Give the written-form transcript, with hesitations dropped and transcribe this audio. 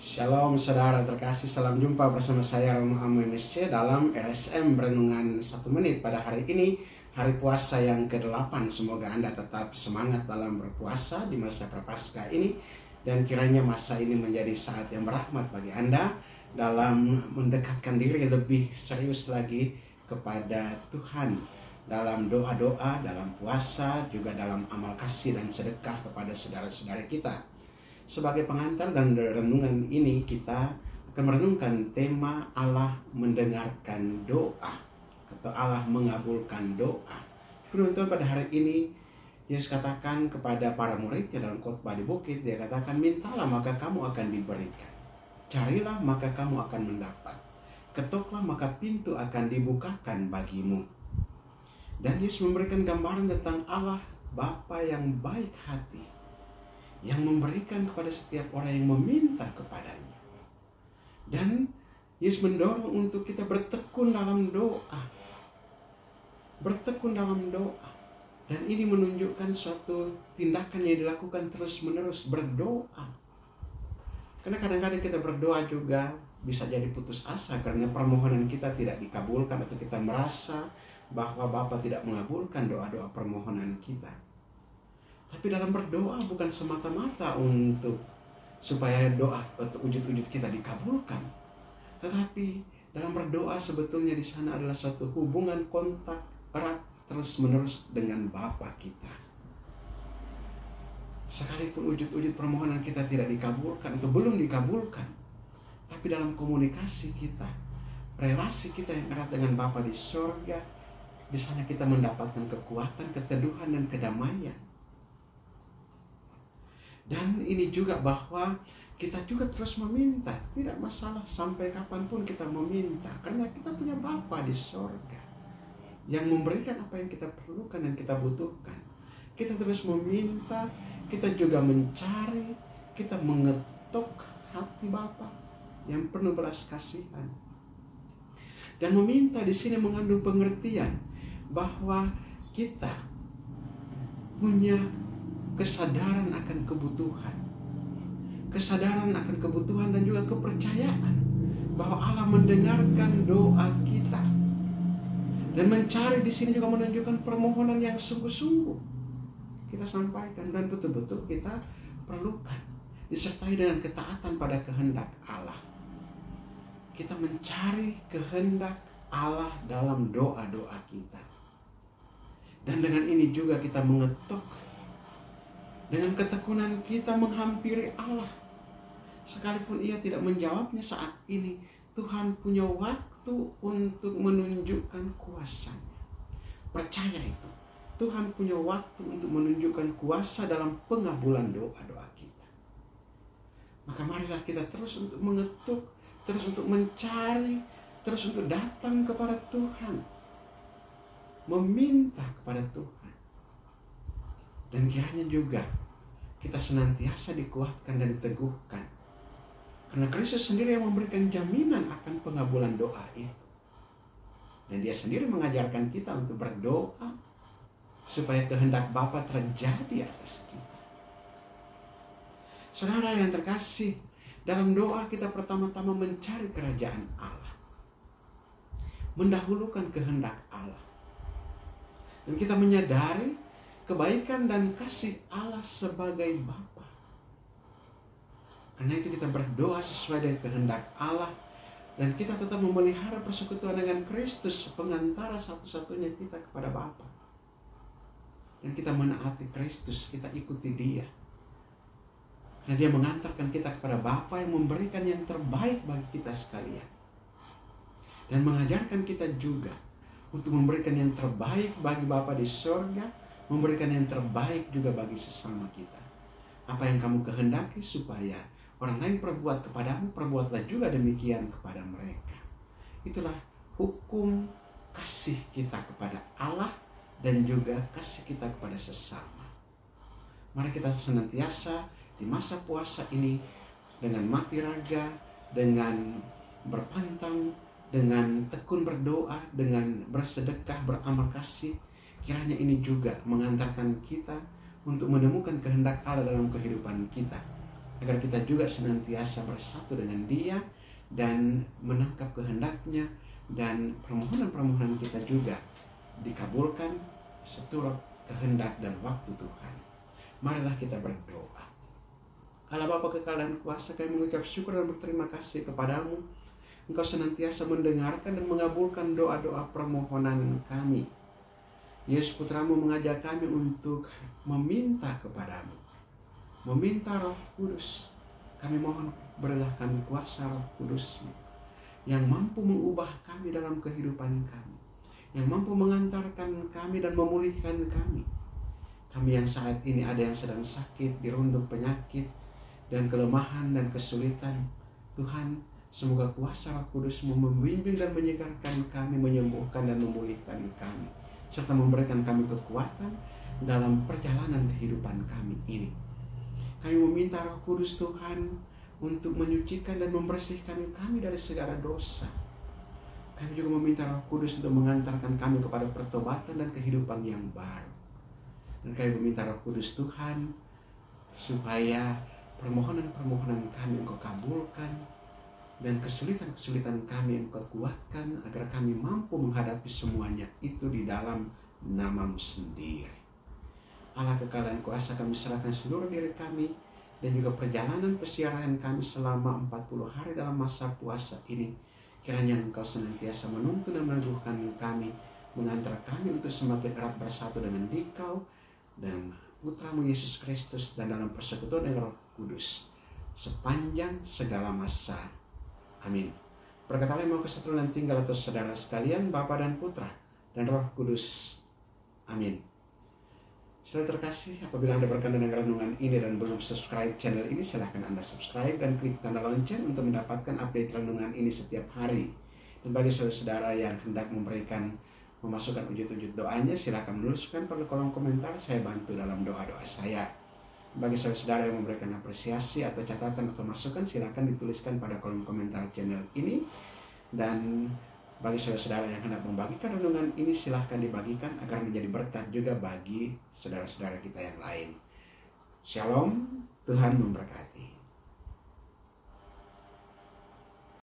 Shalom saudara terkasih, salam jumpa bersama saya Romo Amo MSC dalam RSM Renungan 1 Menit pada hari ini, hari puasa yang ke-8. Semoga Anda tetap semangat dalam berpuasa di masa Prapaskah ini, dan kiranya masa ini menjadi saat yang berahmat bagi Anda dalam mendekatkan diri lebih serius lagi kepada Tuhan dalam doa-doa, dalam puasa, juga dalam amal kasih dan sedekah kepada saudara-saudara kita. Sebagai pengantar dan renungan ini, kita akan merenungkan tema Allah mendengarkan doa atau Allah mengabulkan doa. Firman Tuhan pada hari ini, Yesus katakan kepada para muridnya dalam khotbah di bukit, dia katakan, mintalah maka kamu akan diberikan, carilah maka kamu akan mendapat, ketoklah maka pintu akan dibukakan bagimu. Dan Yesus memberikan gambaran tentang Allah Bapa yang baik hati, yang memberikan kepada setiap orang yang meminta kepadanya. Dan Yesus mendorong untuk kita bertekun dalam doa. Bertekun dalam doa. Dan ini menunjukkan suatu tindakan yang dilakukan terus-menerus, berdoa. Karena kadang-kadang kita berdoa juga bisa jadi putus asa karena permohonan kita tidak dikabulkan, atau kita merasa bahwa Bapa tidak mengabulkan doa-doa permohonan kita. Tapi dalam berdoa bukan semata-mata untuk supaya doa atau wujud-wujud kita dikabulkan. Tetapi dalam berdoa sebetulnya di sana adalah suatu hubungan kontak erat terus-menerus dengan Bapa kita. Sekalipun wujud-wujud permohonan kita tidak dikabulkan atau belum dikabulkan, tapi dalam komunikasi kita, relasi kita yang erat dengan Bapa di sorga, di sana kita mendapatkan kekuatan, keteduhan, dan kedamaian. Dan ini juga bahwa kita juga terus meminta, tidak masalah sampai kapanpun kita meminta, karena kita punya Bapa di sorga yang memberikan apa yang kita perlukan dan kita butuhkan. Kita terus meminta, kita juga mencari, kita mengetuk hati Bapa yang penuh belas kasihan. Dan meminta di sini mengandung pengertian bahwa kita punya kesadaran akan kebutuhan. Kesadaran akan kebutuhan dan juga kepercayaan bahwa Allah mendengarkan doa kita. Dan mencari di sini juga menunjukkan permohonan yang sungguh-sungguh kita sampaikan dan betul-betul kita perlukan, disertai dengan ketaatan pada kehendak Allah. Kita mencari kehendak Allah dalam doa-doa kita. Dan dengan ini juga kita mengetuk, dengan ketekunan kita menghampiri Allah. Sekalipun Ia tidak menjawabnya saat ini, Tuhan punya waktu untuk menunjukkan kuasa-Nya. Percaya itu. Tuhan punya waktu untuk menunjukkan kuasa dalam pengabulan doa-doa kita. Maka marilah kita terus untuk mengetuk, terus untuk mencari, terus untuk datang kepada Tuhan, meminta kepada Tuhan. Dan kiranya juga kita senantiasa dikuatkan dan diteguhkan, karena Kristus sendiri yang memberikan jaminan akan pengabulan doa itu. Dan Dia sendiri mengajarkan kita untuk berdoa supaya kehendak Bapa terjadi atas kita. Saudara yang terkasih, dalam doa kita pertama-tama mencari kerajaan Allah, mendahulukan kehendak Allah. Dan kita menyadari kebaikan dan kasih Allah sebagai Bapa. Karena itu kita berdoa sesuai dengan kehendak Allah, dan kita tetap memelihara persekutuan dengan Kristus, pengantara satu-satunya kita kepada Bapa. Dan kita menaati Kristus, kita ikuti Dia. Karena Dia mengantarkan kita kepada Bapa yang memberikan yang terbaik bagi kita sekalian. Dan mengajarkan kita juga untuk memberikan yang terbaik bagi Bapa di sorga, memberikan yang terbaik juga bagi sesama kita. Apa yang kamu kehendaki supaya orang lain perbuat kepadamu, perbuatlah juga demikian kepada mereka. Itulah hukum kasih kita kepada Allah dan juga kasih kita kepada sesama. Mari kita senantiasa di masa puasa ini dengan mati raga, dengan berpantang, dengan tekun berdoa, dengan bersedekah, beramal kasih. Kiranya ini juga mengantarkan kita untuk menemukan kehendak Allah dalam kehidupan kita. agar kita juga senantiasa bersatu dengan Dia dan menangkap kehendak-Nya, dan permohonan-permohonan kita juga dikabulkan seturut kehendak dan waktu Tuhan. Marilah kita berdoa. Allah Bapa kekal dan kuasa, kami mengucap syukur dan berterima kasih kepadamu. Engkau senantiasa mendengarkan dan mengabulkan doa-doa permohonan kami. Yesus Putramu mengajak kami untuk meminta kepadamu, meminta Roh Kudus. Kami mohon berilah kami kuasa Roh Kudus-Mu yang mampu mengubah kami dalam kehidupan kami, yang mampu mengantarkan kami dan memulihkan kami. Kami yang saat ini ada yang sedang sakit, dirundung penyakit dan kelemahan dan kesulitan, Tuhan, semoga kuasa Roh Kudus-Mu membimbing dan menyegarkan kami, menyembuhkan dan memulihkan kami, serta memberikan kami kekuatan dalam perjalanan kehidupan kami ini. Kami meminta Roh Kudus Tuhan untuk menyucikan dan membersihkan kami dari segala dosa. Kami juga meminta Roh Kudus untuk mengantarkan kami kepada pertobatan dan kehidupan yang baru. Dan kami meminta Roh Kudus Tuhan supaya permohonan-permohonan kami Engkau kabulkan, dan kesulitan-kesulitan kami Engkau kuatkan, agar kami mampu menghadapi semuanya itu di dalam nama-Mu sendiri. Allah kekal dan kuasa, kami serahkan seluruh diri kami dan juga perjalanan persiaran kami selama 40 hari dalam masa puasa ini. Kiranya Engkau senantiasa menuntun dan meneguhkan kami, mengantar kami untuk semakin erat bersatu dengan Dikau dan Putramu Yesus Kristus, dan dalam persekutuan dengan Roh Kudus sepanjang segala masa. Amin. Berkat Allah yang Maha Kuasa dan tinggal atas saudara sekalian, Bapa dan Putra dan Roh Kudus. Amin. Saudara terkasih, apabila Anda berkenan dengan renungan ini dan belum subscribe channel ini, silahkan Anda subscribe dan klik tanda lonceng untuk mendapatkan update renungan ini setiap hari. Dan bagi saudara-saudara yang hendak memasukkan wujud-wujud doanya, silahkan menuliskan pada kolom komentar, saya bantu dalam doa-doa saya. Bagi saudara-saudara yang memberikan apresiasi atau catatan atau masukan, silahkan dituliskan pada kolom komentar channel ini. Dan bagi saudara-saudara yang hendak membagikan renungan ini, silahkan dibagikan agar menjadi berkat juga bagi saudara-saudara kita yang lain. Shalom, Tuhan memberkati.